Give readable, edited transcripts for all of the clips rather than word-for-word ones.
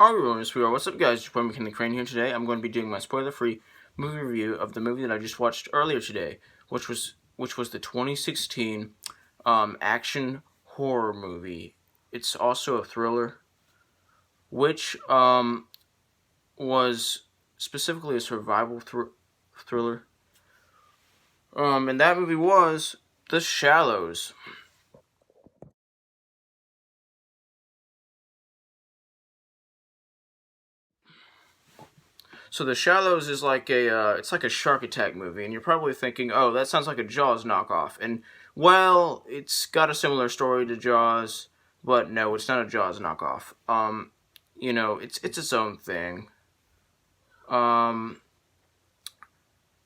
Alright, what's up guys, it's your boy McKinley Crain here. Today I'm going to be doing my spoiler-free movie review of the movie that I just watched earlier today, which was the 2016 action horror movie. It's also a thriller, which was specifically a survival thriller. And that movie was The Shallows. So The Shallows is like it's like a shark attack movie, and you're probably thinking, oh, that sounds like a Jaws knockoff. And, well, it's got a similar story to Jaws, but no, it's not a Jaws knockoff. It's its own thing. Um,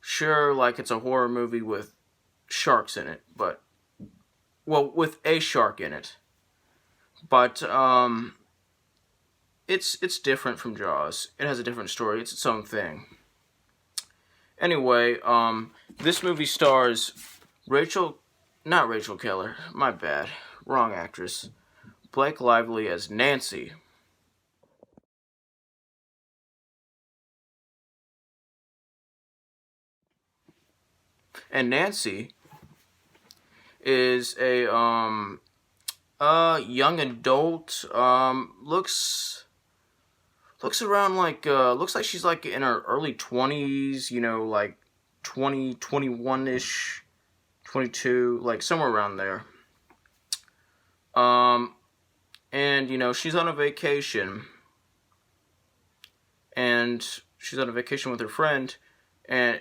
sure, like, it's a horror movie with sharks in it, but, well, with a shark in it. But, it's different from Jaws. It has a different story. It's its own thing. Anyway, this movie stars not Rachel Keller, my bad, wrong actress, Blake Lively as Nancy. And Nancy is a young adult, looks around like, looks like she's like in her early 20s, like 20, 21-ish, 22, like somewhere around there. And, she's on a vacation. And she's on a vacation with her friend and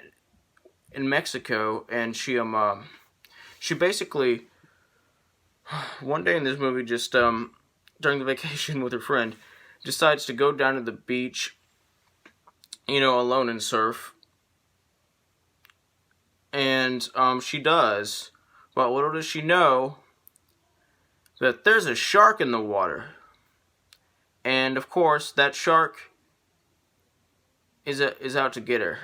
in Mexico, and she basically, one day in this movie, just, during the vacation with her friend, decides to go down to the beach, alone and surf. And, she does. But little does she know that there's a shark in the water. And, of course, that shark is out to get her.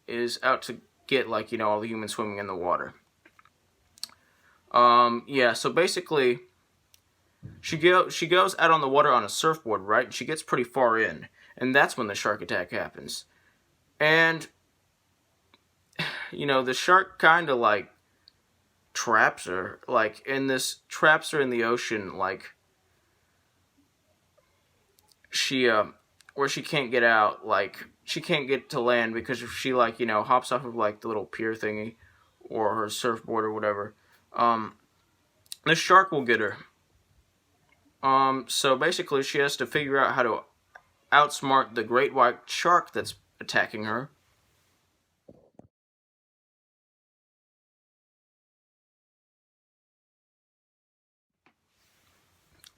Is out to get, all the humans swimming in the water. So basically, she goes out on the water on a surfboard, right? And she gets pretty far in. And that's when the shark attack happens. And, the shark kind of, traps her. Traps her in the ocean, where she can't get out, she can't get to land because if she, hops off of, the little pier thingy, or her surfboard or whatever, the shark will get her. So basically she has to figure out how to outsmart the great white shark that's attacking her.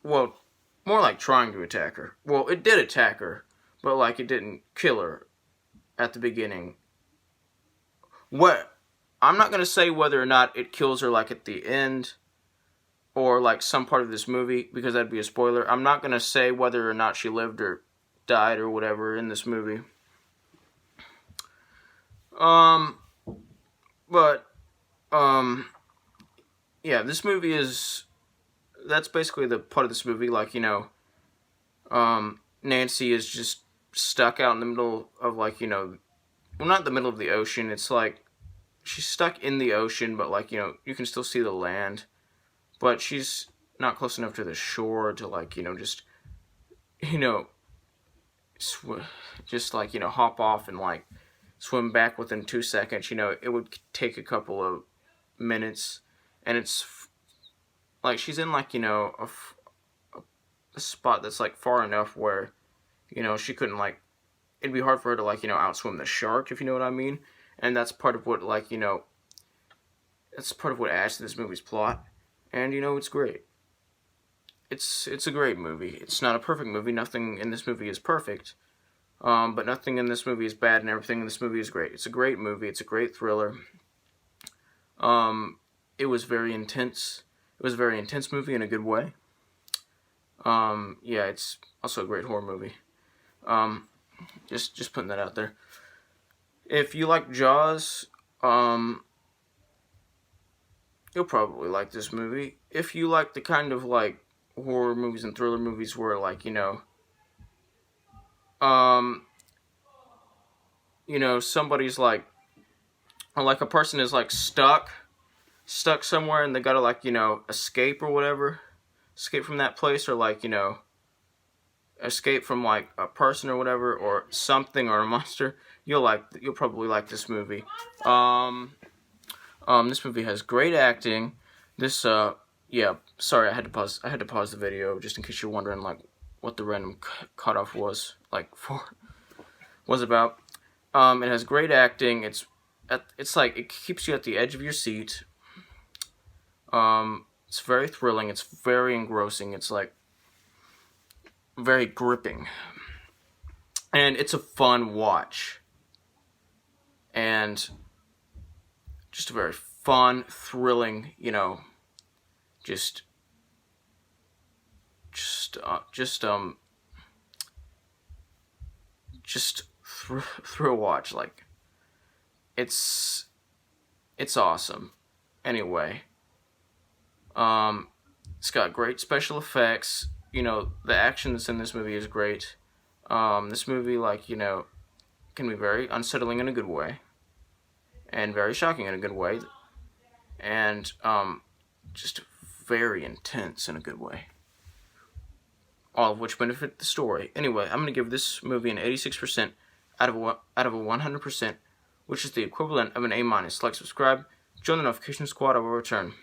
Well, more like trying to attack her. Well, it did attack her, but, it didn't kill her at the beginning. I'm not going to say whether or not it kills her, at the end, or, some part of this movie, because that'd be a spoiler. I'm not going to say whether or not she lived or died or whatever in this movie. Yeah, this movie that's basically the part of this movie, Nancy is just stuck out in the middle of, well, not the middle of the ocean, it's she's stuck in the ocean, but, you can still see the land, but she's not close enough to the shore to, just, hop off and, swim back within 2 seconds. It would take a couple of minutes, and it's, she's in, a spot that's, far enough where, she couldn't, it'd be hard for her to, outswim the shark, if you know what I mean, and that's part of what, that's part of what adds to this movie's plot, and, it's great. It's a great movie. It's not a perfect movie. Nothing in this movie is perfect, but nothing in this movie is bad, and everything in this movie is great. It's a great movie. It's a great thriller. It was very intense. It was a very intense movie in a good way. It's also a great horror movie. Just putting that out there. If you like Jaws, you'll probably like this movie. If you like the kind of, horror movies and thriller movies where, um, you know, somebody's like, or like a person is like stuck somewhere, and they gotta like, you know, escape or whatever, escape from that place, or like, you know, escape from like a person or whatever, or something, or a monster. You'll probably like this movie. This movie has great acting. This yeah, sorry, I had to pause the video just in case you're wondering like what the random cutoff was like was about. It has great acting. It's like it keeps you at the edge of your seat. It's very thrilling. It's very engrossing. It's like very gripping, and it's a fun watch, and just a very fun, thrilling, you know, just through a watch. Like it's awesome. Anyway, it's got great special effects. You know, the action that's in this movie is great. This movie, like, you know, can be very unsettling in a good way, and very shocking in a good way, and just very intense in a good way. All of which benefit the story. Anyway, I'm gonna give this movie an 86% out of a 100%, which is the equivalent of an A-. Like, subscribe, join the notification squad. I will return.